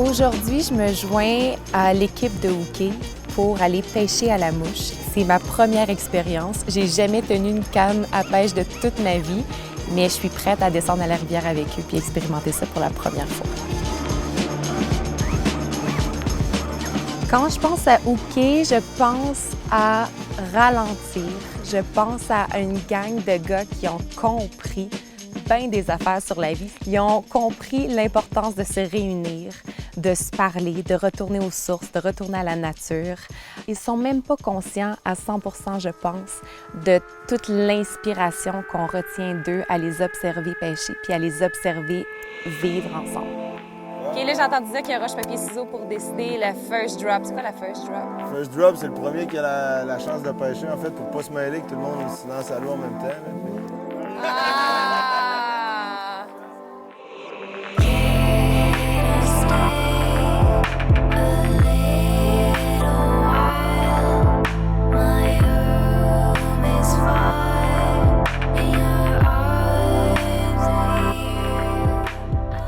Aujourd'hui, je me joins à l'équipe de hockey pour aller pêcher à la mouche. C'est ma première expérience. J'ai jamais tenu une canne à pêche de toute ma vie, mais je suis prête à descendre à la rivière avec eux puis expérimenter ça pour la première fois. Quand je pense à hockey, je pense à ralentir. Je pense à une gang de gars qui ont compris bien des affaires sur la vie. Ils ont compris l'importance de se réunir, de se parler, de retourner aux sources, de retourner à la nature. Ils sont même pas conscients à 100%, je pense, de toute l'inspiration qu'on retient d'eux à les observer pêcher puis à les observer vivre ensemble. OK, là, j'ai entendu dire qu'il y a roche-papier-ciseaux pour décider le first drop. C'est quoi la first drop? First drop, c'est le premier qui a la chance de pêcher, en fait, pour pas se mêler, que tout le monde se lance à l'eau en même temps. Là. Ah!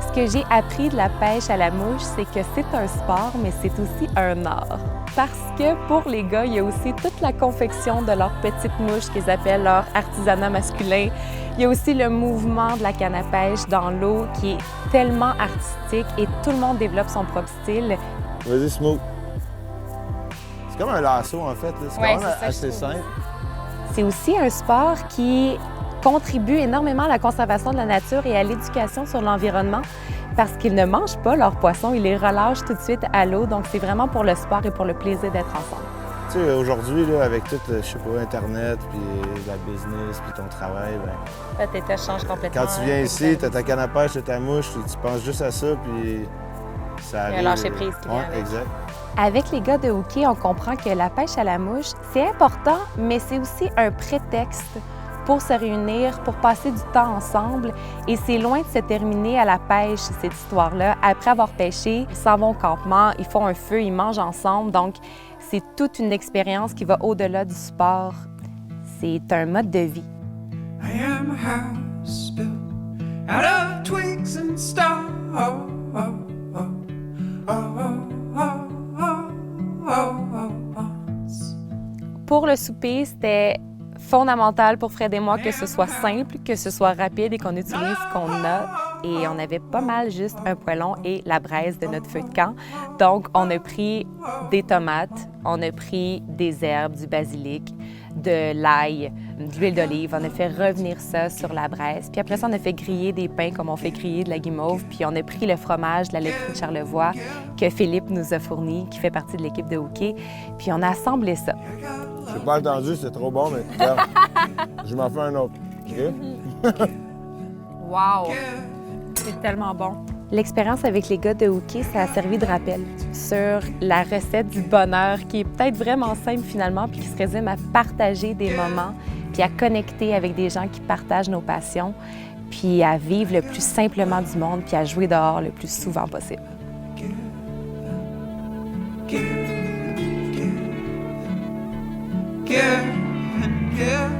Ce que j'ai appris de la pêche à la mouche, c'est que c'est un sport, mais c'est aussi un art. Parce que pour les gars, il y a aussi toute la confection de leurs petites mouches qu'ils appellent leur artisanat masculin. Il y a aussi le mouvement de la canne à pêche dans l'eau qui est tellement artistique et tout le monde développe son propre style. Vas-y, Smoke. C'est comme un lasso, en fait. là. C'est Ouais, quand même c'est ça, assez je trouve. simple. C'est aussi un sport qui contribue énormément à la conservation de la nature et à l'éducation sur l'environnement parce qu'ils ne mangent pas leurs poissons, ils les relâchent tout de suite à l'eau. Donc, c'est vraiment pour le sport et pour le plaisir d'être ensemble. Tu sais, aujourd'hui, là, avec tout, je sais pas, Internet, puis la business, puis ton travail, ben, Là, tes tâches changent complètement. quand tu viens ici, t'as ta canne à pêche, t'as ta mouche, tu penses juste à ça, puis ça arrive. Il y a un lâcher-prise qui vient Ouais, avec. exact. Avec les gars de hockey, on comprend que la pêche à la mouche, c'est important, mais c'est aussi un prétexte pour se réunir, pour passer du temps ensemble. Et c'est loin de se terminer à la pêche, cette histoire-là. Après avoir pêché, ils s'en vont au campement, ils font un feu, ils mangent ensemble. Donc, c'est toute une expérience qui va au-delà du sport. C'est un mode de vie. I am a house built out of twigs and stars. Pour le souper, c'était fondamental pour Fred et moi que ce soit simple, que ce soit rapide et qu'on utilise ce qu'on a. Et on avait pas mal juste un poêlon et la braise de notre feu de camp. Donc, on a pris des tomates, on a pris des herbes, du basilic, de l'ail, de l'huile d'olive. On a fait revenir ça sur la braise. Puis après ça, on a fait griller des pains comme on fait griller de la guimauve. Puis on a pris le fromage de la laiterie de Charlevoix que Philippe nous a fourni, qui fait partie de l'équipe de hockey. Puis on a assemblé ça. J'ai pas entendu, c'est trop bon, mais regarde, je m'en fais un autre. OK? Wow! C'est tellement bon. L'expérience avec les gars de hockey, ça a servi de rappel sur la recette du bonheur qui est peut-être vraiment simple finalement, puis qui se résume à partager des moments, puis à connecter avec des gens qui partagent nos passions, puis à vivre le plus simplement du monde, puis à jouer dehors le plus souvent possible. Give and give.